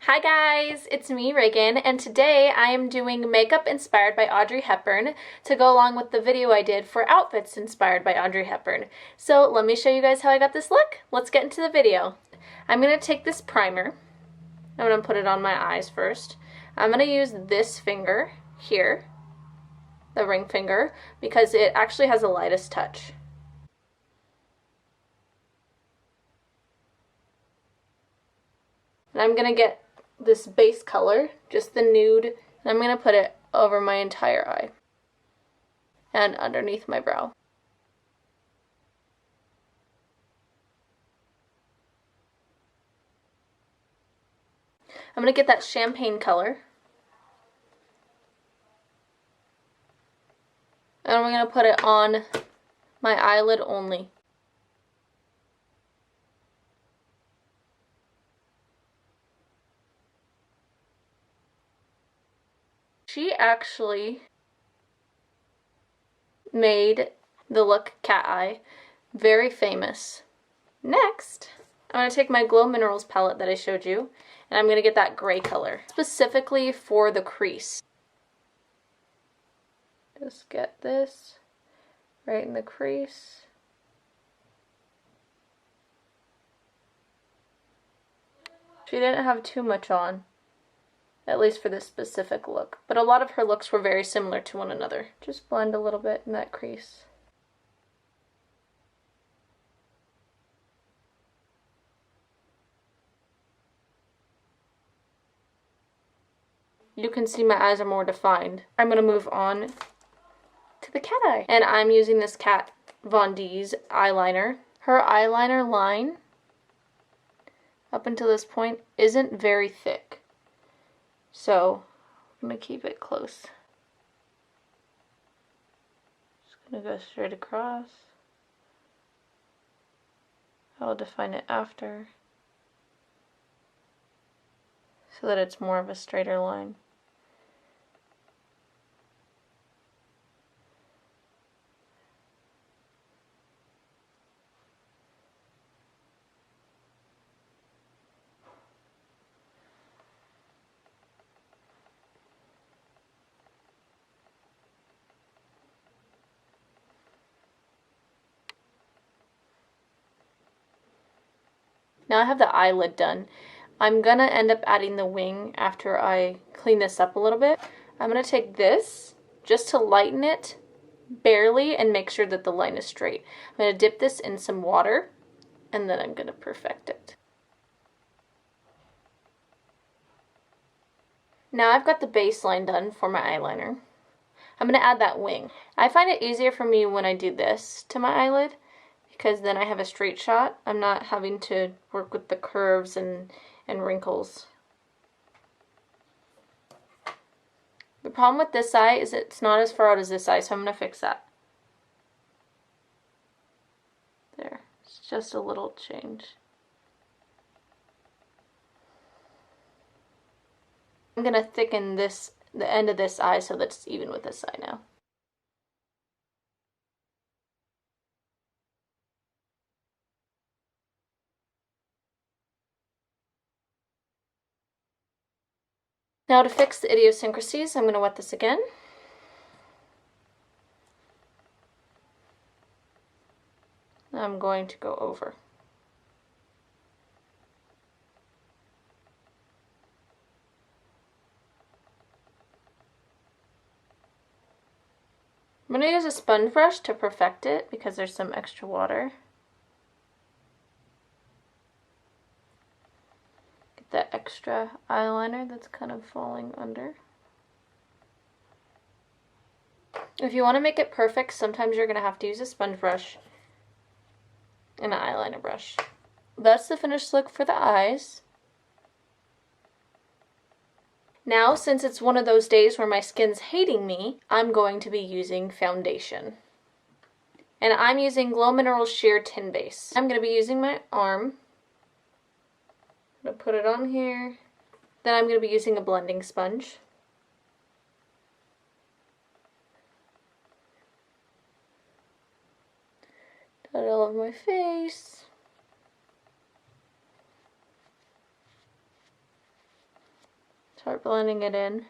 Hi guys, it's me Reagan, and today I am doing makeup inspired by Audrey Hepburn to go along with the video I did for outfits inspired by Audrey Hepburn. So let me show you guys how I got this look. Let's get into the video. I'm going to take this primer. I'm going to put it on my eyes first. I'm going to use this finger here, the ring finger, because it actually has the lightest touch. And I'm going to get this base color, just the nude, and I'm going to put it over my entire eye and underneath my brow. I'm going to get that champagne color, and I'm going to put it on my eyelid only. She actually made the look cat eye very famous. Next, I'm going to take my Glow Minerals palette that I showed you, and I'm going to get that gray color, specifically for the crease. Just get this right in the crease. She didn't have too much on, at least for this specific look, but a lot of her looks were very similar to one another. Just blend a little bit in that crease. You can see my eyes are more defined. I'm going to move on to the cat eye. And I'm using this Kat Von D's eyeliner. Her eyeliner line, up until this point, isn't very thick. So, I'm going to keep it close. Just going to go straight across. I'll define it after, so that it's more of a straighter line. Now I have the eyelid done. I'm gonna end up adding the wing after I clean this up a little bit. I'm gonna take this just to lighten it barely and make sure that the line is straight. I'm gonna dip this in some water and then I'm gonna perfect it. Now I've got the base line done for my eyeliner. I'm gonna add that wing. I find it easier for me when I do this to my eyelid, because then I have a straight shot. I'm not having to work with the curves and wrinkles. The problem with this eye is it's not as far out as this eye, so I'm going to fix that. There, it's just a little change. I'm going to thicken the end of this eye so that it's even with this eye now. Now to fix the idiosyncrasies, I'm going to wet this again. I'm going to go over. I'm going to use a sponge brush to perfect it because there's some extra water. That extra eyeliner that's kind of falling under. If you want to make it perfect, sometimes you're going to have to use a sponge brush and an eyeliner brush. That's the finished look for the eyes. Now, since it's one of those days where my skin's hating me, I'm going to be using foundation. And I'm using Glow Minerals Sheer Tin Base. I'm going to be using my arm. I'm going to put it on here. Then I'm going to be using a blending sponge. Dot it all over my face. Start blending it in.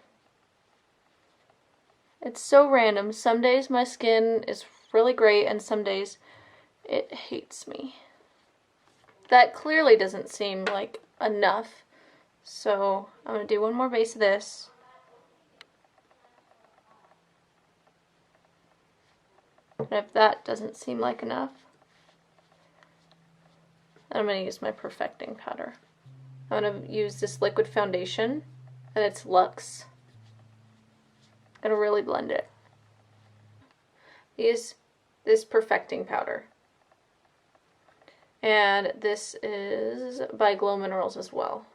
It's so random. Some days my skin is really great and some days it hates me. That clearly doesn't seem like enough. So I'm going to do one more base of this. And if that doesn't seem like enough, I'm going to use my perfecting powder. I'm going to use this liquid foundation, and it's Luxe. I'm going to really blend it. Use this perfecting powder. And this is by Glow Minerals as well.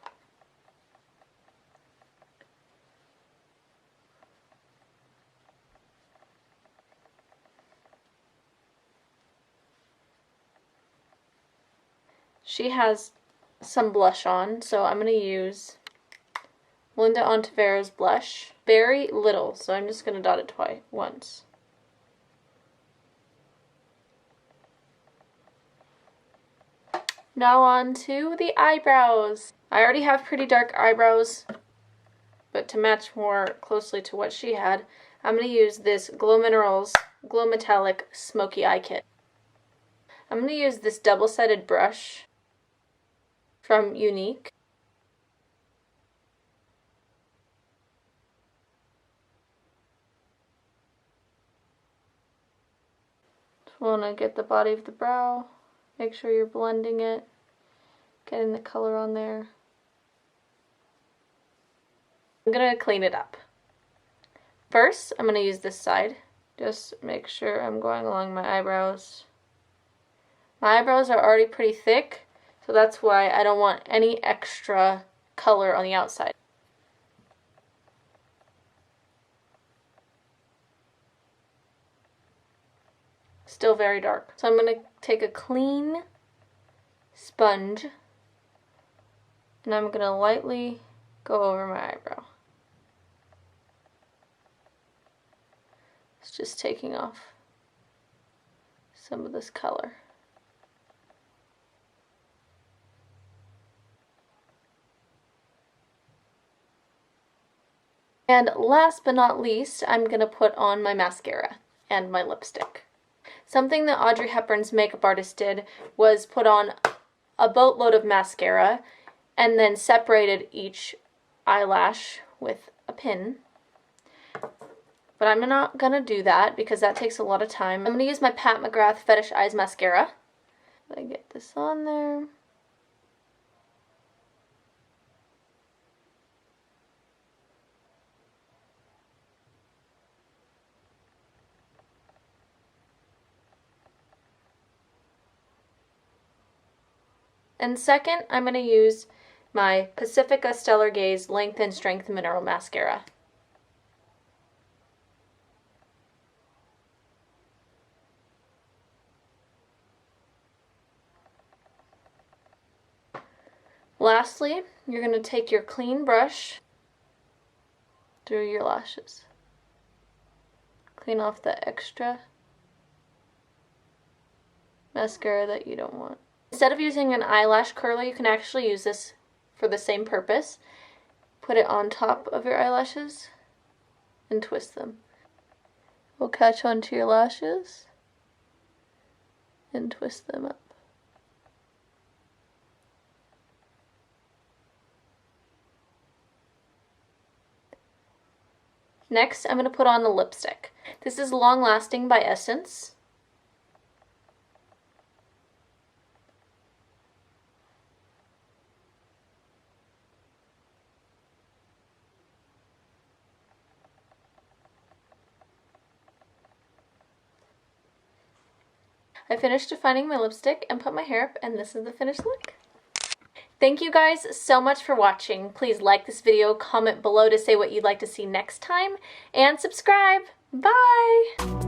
She has some blush on, so I'm going to use Linda Ontivero's blush. Very little, so I'm just going to dot it once. Now on to the eyebrows. I already have pretty dark eyebrows, but to match more closely to what she had, I'm going to use this Glow Minerals Glow Metallic Smoky Eye Kit. I'm going to use this double-sided brush from Unique. Just want to get the body of the brow. Make sure you're blending it, getting the color on there. I'm going to clean it up. First, I'm going to use this side. Just make sure I'm going along my eyebrows. My eyebrows are already pretty thick, so that's why I don't want any extra color on the outside. Still very dark. So I'm going to take a clean sponge and I'm going to lightly go over my eyebrow. It's just taking off some of this color. And last but not least, I'm going to put on my mascara and my lipstick. Something that Audrey Hepburn's makeup artist did was put on a boatload of mascara and then separated each eyelash with a pin. But I'm not going to do that because that takes a lot of time. I'm going to use my Pat McGrath Fetish Eyes mascara. I get this on there. And second, I'm going to use my Pacifica Stellar Gaze Length and Strength Mineral Mascara. Lastly, you're going to take your clean brush through your lashes. Clean off the extra mascara that you don't want. Instead of using an eyelash curler, you can actually use this for the same purpose. Put it on top of your eyelashes and twist them. We'll catch onto your lashes and twist them up. Next, I'm going to put on the lipstick. This is Long Lasting by Essence. I finished defining my lipstick and put my hair up, and this is the finished look. Thank you guys so much for watching. Please like this video, comment below to say what you'd like to see next time, and subscribe. Bye!